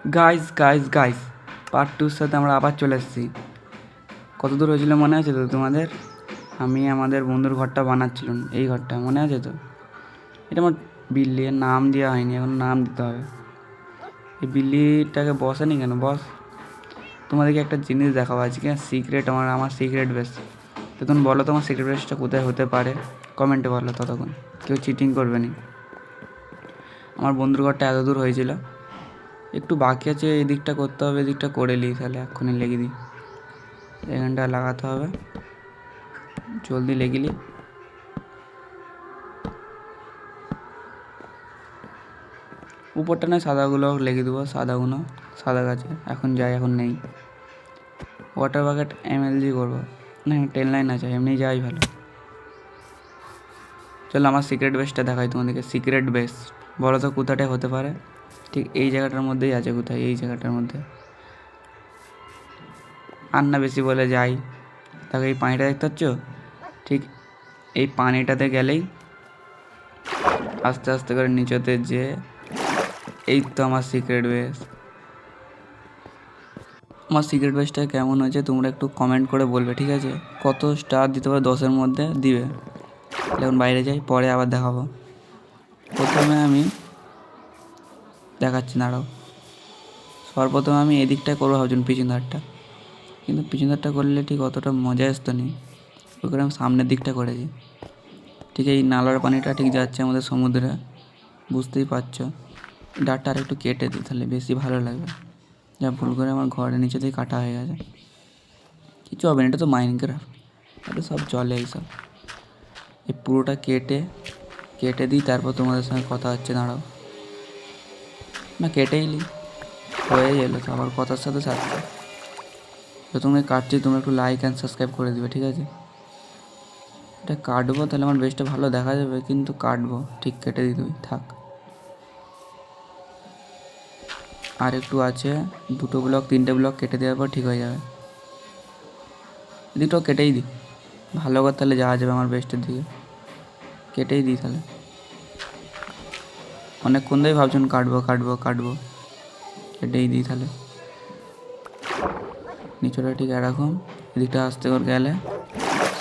Guys guys guys part টুর সাথে আমরা আবার চলে এসেছি। কত দূর হয়েছিল মনে আছে তো তোমাদের? আমি আমাদের বন্ধুর ঘরটা বানাচ্ছিলাম, এই ঘরটা মনে আছে তো? এটা আমার বিল্লি, এর নাম দেওয়া হয়নি, এখন নাম দিতে হবে। এই বিল্লিটাকে বসেনি কেন? বস। তোমাদেরকে একটা জিনিস দেখাবো আজকে, সিক্রেট, আমার সিক্রেট বেস। তো তুমি বলো তোমার সিক্রেট বেসটা কোথায় হতে পারে, কমেন্টে বলো। ততক্ষণ কেউ চিটিং করবে না। আমার বন্ধুর ঘরটা এত দূর হয়েছিল, একটু বাকি আছে, এদিকটা করতে হবে, এদিকটা করে নিই, তাহলে এক্ষুনি লেগে দিই। এখানটা লাগাতে হবে, জলদি লেগে নিই। উপরটা নয় সাদাগুলো লেগে দেবো, সাদা গাছে এখন যাই, এখন নেই। ওয়াটার বাকেট MLG করবো না, 10 লাইন আছে, এমনি যাই ভালো। চলো আমার সিক্রেট বেসটা দেখাই তোমাদেরকে। সিক্রেট বেস বলো তো কোথাটায় হতে পারে? ঠিক এই জায়গাটার মধ্যেই আছে, কোথায়? এই জায়গাটার মধ্যে। আর না বেশি বলে যাই, তাকে এই পানিটা দেখতে পাচ্ছ? ঠিক এই পানিটাতে গেলেই আস্তে আস্তে করে নিচেতে যে, এই তো আমার সিক্রেট বেস। আমার সিক্রেট বেসটা কেমন হয়েছে তোমরা একটু কমেন্ট করে বলবে, ঠিক আছে? কত স্টার দিতে পারে 10-এর মধ্যে দিবে। এখন বাইরে যাই, পরে আবার দেখাবো। প্রথমে আমি দেখাচ্ছি, দাঁড়াও। সর্বপ্রথমে আমি এদিকটা করবো ভাবছিলাম, পিছন ধারটা, কিন্তু পিছন ধারটা করলে ঠিক অতটা মজা আসতো নি, ওই করে আমি সামনের দিকটা করেছি। ঠিক এই নালার পানিটা ঠিক যাচ্ছে আমাদের সমুদ্রে, বুঝতেই পারছো। ডাটটা আর একটু কেটে দিই, তাহলে বেশি ভালো লাগবে। যা ভুল করে আমার ঘরের নিচে দিয়ে কাটা হয়ে গেছে, কিছু হবে না, এটা তো মাইনক্রাফট, এটা সব চলে এইসব। এই পুরোটা কেটে দিই, তারপর তোমাদের সঙ্গে কথা হচ্ছে। দাঁড়াও না, কেটেই নি, হয়ে গেলো তো আবার কথার সাথে সাথে। তো তোমরা কাটছি, তোমরা একটু লাইক অ্যান্ড সাবস্ক্রাইব করে দিবে, ঠিক আছে? এটা কাটবো, তাহলে আমার বেশটা ভালো দেখা যাবে, কিন্তু কাটবো ঠিক, কেটে দিই, তুই থাক। আর একটু আছে, 2টো ব্লক 3টে ব্লক কেটে দেওয়ার পর ঠিক হয়ে যাবে। এদিকটাও কেটেই দিই, ভালো করে, তাহলে যাওয়া যাবে আমার বেস্টের দিকে। কেটেই দিই তাহলে, অনেকক্ষণ ধরেই ভাবছেন কাটবো, কেটেই দিই তাহলে। নিচটা ঠিক এরকম, এদিকটা আস্তে করে গেলে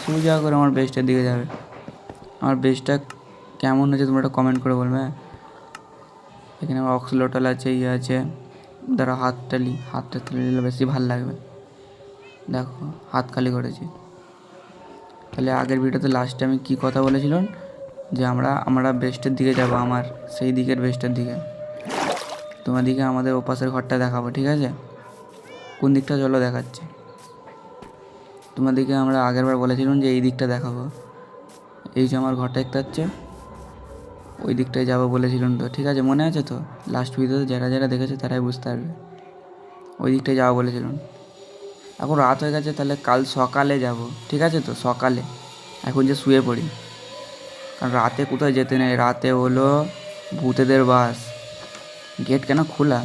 সোজা করে আমার বেস্টের দিকে যাবে। আমার বেস্টটা কেমন হয়েছে তোমরা একটা কমেন্ট করে বলবে। এখানে আমার অক্সলোটাল আছে, আছে, ধরো হাতটা নিলে বেশি ভালো লাগবে। দেখো হাত খালি করেছি। তাহলে আগের ভিডিওতে লাস্টে আমি কী কথা বলেছিলাম, যে আমরা বেস্টের দিকে যাব, আমার সেই দিকের বেস্টের দিকে। তোমাদেরকে আমাদের ওপাশের ঘরটা দেখাবো, ঠিক আছে? কোন দিকটা চলো দেখাচ্ছি তোমাদেরকে। আমরা আগেরবার বলেছিলাম যে এই দিকটা দেখাবো, এই যে আমার ঘরটা দেখতে পাচ্ছে, ওই দিকটায় যাবো বলেছিলাম তো, ঠিক আছে? মনে আছে তো? লাস্ট ভিডিওতে যারা দেখেছে তারাই বুঝতে পারবে। ওই দিকটায় যাবো বলেছিলাম। এখন রাত হয়ে গেছে, তাহলে কাল সকালে যাব, ঠিক আছে তো? সকালে এখন যে শুয়ে পড়ি, কারণ রাতে কোথায় যেতে নেই, রাতে হলো ভূতেদের বাস। গেট কেন খোলা?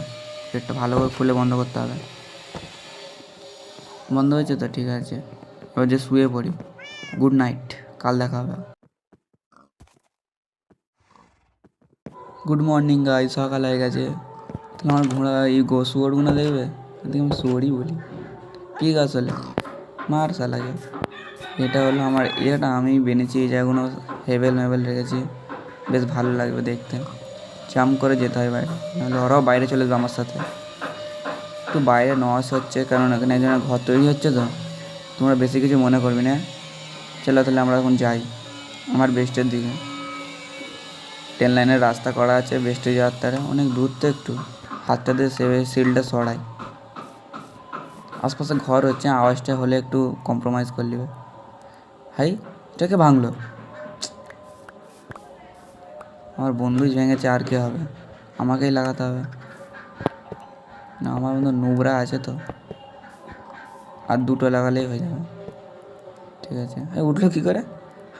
গেটটা ভালো করে খুলে বন্ধ করতে হবে। বন্ধ হয়েছে তো, ঠিক আছে। এবার যে শুয়ে পড়ি, গুড নাইট, কাল দেখা হবে। গুড মর্নিং গাই, সকাল হয়ে গেছে। তাহলে আমার ঘোড়া এই শুয়োরগুলো দেখবে, এদিকে আমি শুয়োরই বলি, ঠিক আসলে মার লাগে। এটা হলো আমার, এটা আমি বেনেছি, এই জায়গাগুলো মেবেল রেখেছি, বেশ ভালো লাগবে দেখতে। জাম করে যেতে হয় বাইরে, নাহলে ওরাও বাইরে চলে যাবে আমার সাথে। একটু বাইরে নয়েজ হচ্ছে, কারণ এখানে একজনের ঘর তৈরি হচ্ছে তো, তোমরা বেশি কিছু মনে করবি না। চলো তাহলে আমরা এখন যাই আমার বেস্টের দিকে। 10 লাইনের রাস্তা করা আছে বেস্টে যাওয়ার তারে, অনেক দূর তো, একটু হাতটা দিয়ে সেবে শিলটা সরাই। আশপাশে ঘর হচ্ছে, আওয়াজটা হলে একটু কম্প্রোমাইজ করে নেবে। হাই, এটাকে ভাঙলো, আমার বন্ধুই ভেঙেছে, আর কে হবে? আমাকেই লাগাতে হবে না, আমার বন্ধু নোংরা আছে তো, আর 2টো লাগালেই হয়ে যাবে, ঠিক আছে? উঠলো কী করে?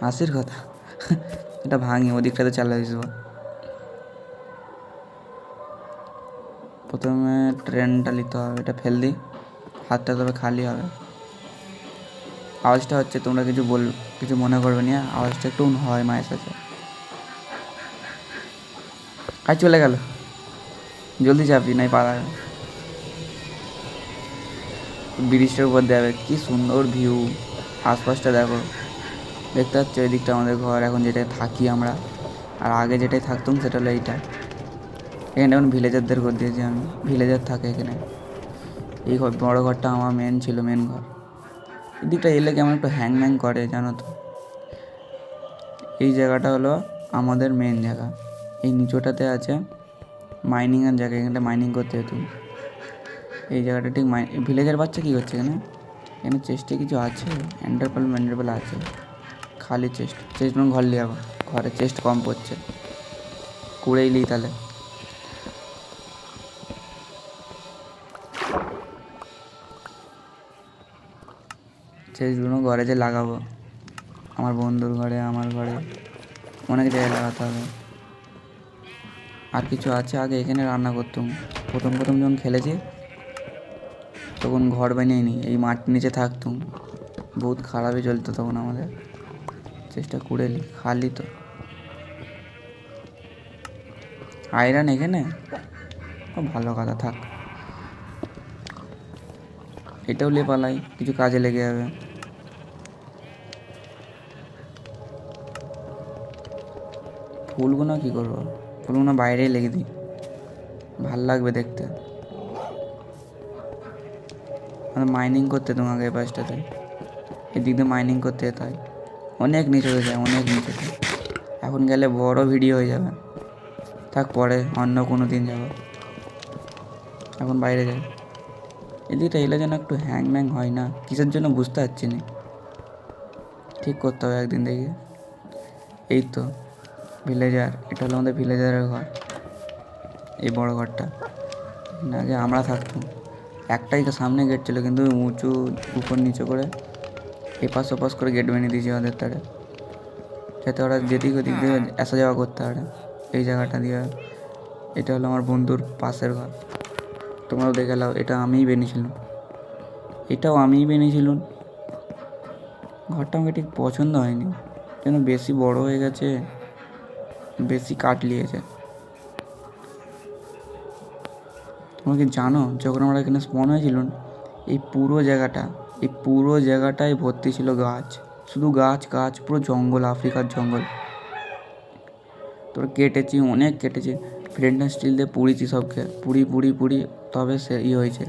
হাসির কথা। এটা ভাঙি, ওদিকটাতে চালিয়ে দিস। প্রথমে ট্রেনটা নিতে হবে, এটা ফেল দিই, হাতটা তবে খালি হবে। আওয়াজটা হচ্ছে, তোমরা কিছু মনে করবে না, আওয়াজটা একটু হয় মায়ের সাথে। আর চলে গেল, জলদি চাপি নাই পারা। ব্রিজটার উপর দেবে, কী সুন্দর ভিউ। আশপাশটা দেখো, দেখতে পাচ্ছ এদিকটা আমাদের ঘর, এখন যেটায় থাকি আমরা। আর আগে যেটাই থাকতাম সেটা হলো এইটা। এখানে এখন ভিলেজারদের ঘর দিয়েছি আমি, ভিলেজার থাকে এখানে। এই বড়ো ঘরটা আমার ছিল মেন ঘর। এদিকটা এলে কেমন একটু হ্যাং ম্যাং করে জানো তো। এই জায়গাটা হলো আমাদের মেন জায়গা। এই নিচোটাতে আছে মাইনিংয়ের জায়গা, এখানটা মাইনিং করতে হতো। এই জায়গাটা ঠিক ভিলেজের বাচ্চা কী করছে এখানে? এখানে চেস্টে কিছু আছে, ম্যান্ডারপেল আছে, খালি চেস্ট ঘর নিয়ে যাবো। ঘরে চেস্ট কম পড়ছে, কুড়েই নিই তাহলে। চেস্টগুলো ঘরে যে লাগাবো, আমার বন্ধুর ঘরে, আমার ঘরে, অনেক জায়গায় লাগাতে হবে। আর কিছু আছে, আগে এখানে রান্না করতাম। প্রথম যখন খেলেছি তখন ঘর বানিয়ে নিই, এই মাটির নিচে থাকতুম। বহুত খারাপই চলতো তখন আমাদের। চেষ্টা করে নিই, খালি তো আয়রন এখানে, ভালো কথা, থাক। এটাও নিয়ে পালাই, কিছু কাজে লেগে যাবে। ফুলগুলো কী করবো? ফুলগুলো বাইরেই লেগে দিই, ভাল লাগবে দেখতে। মানে মাইনিং করতে তোমাকে এই পাশটাতে, এদিক দিয়ে মাইনিং করতে যেতে হয়। অনেক নিচে যায়, অনেক নিচেতে। এখন গেলে বড় ভিডিও হয়ে যাবে, থাক পরে অন্য কোনো দিন যাবো। এখন বাইরে যাই। এদিকটা এলে যেন একটু হ্যাং ম্যাং হয় না, কিসের জন্য বুঝতে পারছি না। ঠিক করতে হবে একদিন দেখি। এই তো ভিলেজার, এটা হলো আমাদের ভিলেজারের ঘর। এই বড় ঘরটা না, আগে আমরা থাকতাম। একটাই তো সামনে গেট ছিল, কিন্তু উঁচু উপর নিচে করে এপাশ ওপাশ করে গেট বানিয়ে দিয়েছি ওদের তারে, যাতে ওরা যেদিক ওদিক দিয়ে আসা যাওয়া করতে পারে এই জায়গাটা দিয়ে। এটা হলো আমার বন্ধুর পাশের ঘর, তোমরাও দেখে নাও। এটা আমিই বানিয়েছিলাম, এটাও আমিই বানিয়েছিলাম। ঘরটা আমাকে ঠিক পছন্দ হয়নি, যেন বেশি বড় হয়ে গেছে, বেশি কাট লিয়েছে। তোমরা কি জানো, যখন আমরা এখানে স্পন হয়েছিলাম, এই পুরো জায়গাটায় ভর্তি ছিল গাছ, শুধু গাছ, পুরো জঙ্গল, আফ্রিকার জঙ্গল। তোরা কেটেছি, অনেক কেটেছি, ফ্রেন্ডের স্টিল দিয়ে পুড়িয়েছি সবকে, পুড়ি তবে সে হয়েছে।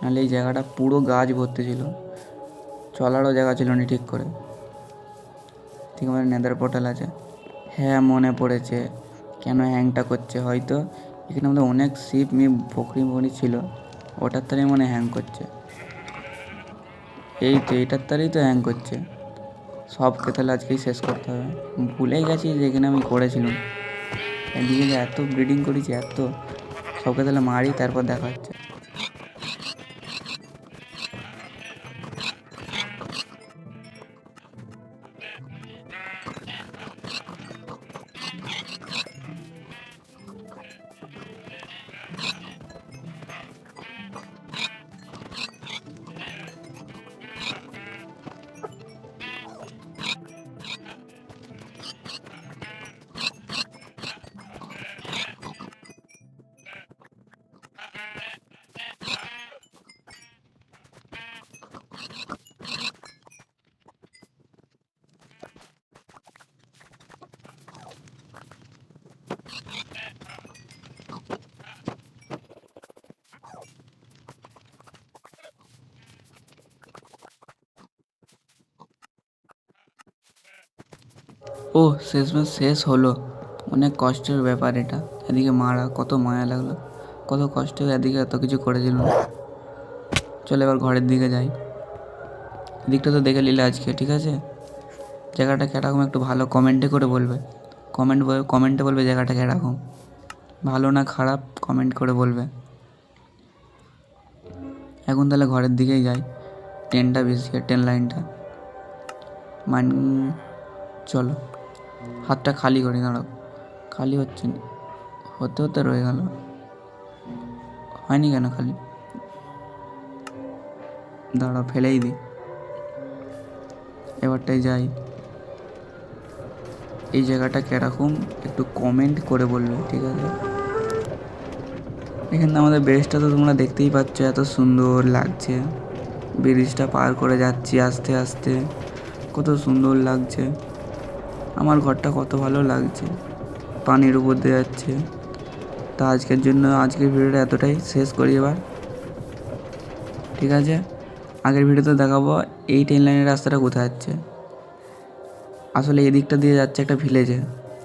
নাহলে এই জায়গাটা পুরো গাছ ভর্তি ছিল, চলারও জায়গা ছিল না ঠিক করে। ঠিক আমার নেদার পোর্টাল আছে, হ্যাঁ মনে পড়েছে কেন হ্যাংটা করছে। হয়তো এখানে আমাদের অনেক শিপ বকরি ছিল, ওটার তারেই মনে হ্যাং করছে। এই তো এটার তারেই তো হ্যাং করছে। সবকে তাহলে আজকেই শেষ করতে হবে। ভুলেই গেছি যে এখানে আমি করেছিলাম। এদিকে যে এত ব্রিডিং করেছি, সবকে তাহলে মারি, তারপর দেখা হচ্ছে। ও শেষমেশ শেষ হলো, অনেক কষ্টের ব্যাপার এটা। এদিকে মারা, কত মায়া লাগলো, কত কষ্টে এদিকে এত কিছু করেছিল। চলো এবার ঘরের দিকে যাই। এদিকটা তো দেখে নিলে আজকে, ঠিক আছে। জায়গাটা কীরকম একটু ভালো কমেন্টে করে বলবে, কমেন্টে বলবে জায়গাটা কীরকম, ভালো না খারাপ কমেন্ট করে বলবে। এখন তাহলে ঘরের দিকেই যাই, ট্রেনটা বেশি, ট্রেন লাইনটা চলো। হাতটা খালি করি, দাঁড়াও, খালি হচ্ছে না, হতে রয়ে গেল, হয়নি কেন খালি, দাঁড়াও ফেলেই দিই। এবারটাই যাই। এই জায়গাটা কীরকম একটু কমেন্ট করে বলবে, ঠিক আছে। এখানে আমাদের বেসটা তো তোমরা দেখতেই পাচ্ছ, এত সুন্দর লাগছে। ব্রিজটা পার করে যাচ্ছি আস্তে আস্তে, কত সুন্দর লাগছে। আমার ঘরটা কত ভালো লাগছে, পানির উপর দিয়ে যাচ্ছে। তা আজকের ভিডিওটা এতটাই, শেষ করি এবার, ঠিক আছে। আগের ভিডিওতে দেখাবো এই ট্রেন লাইনের রাস্তাটা কোথায় যাচ্ছে। আসলে এই দিকটা দিয়ে যাচ্ছে একটা ভিলেজে,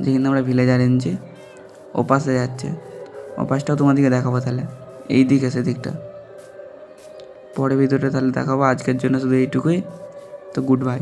যেখানে আমরা ভিলেজার এনেছি, ওপাশে যাচ্ছে। ওপাশটাও তোমাদেরকে দেখাবো তাহলে, এই দিকে সেদিকটা পরে ভিডিওটা তাহলে দেখাবো। আজকের জন্য শুধু এইটুকুই, তো গুড বাই।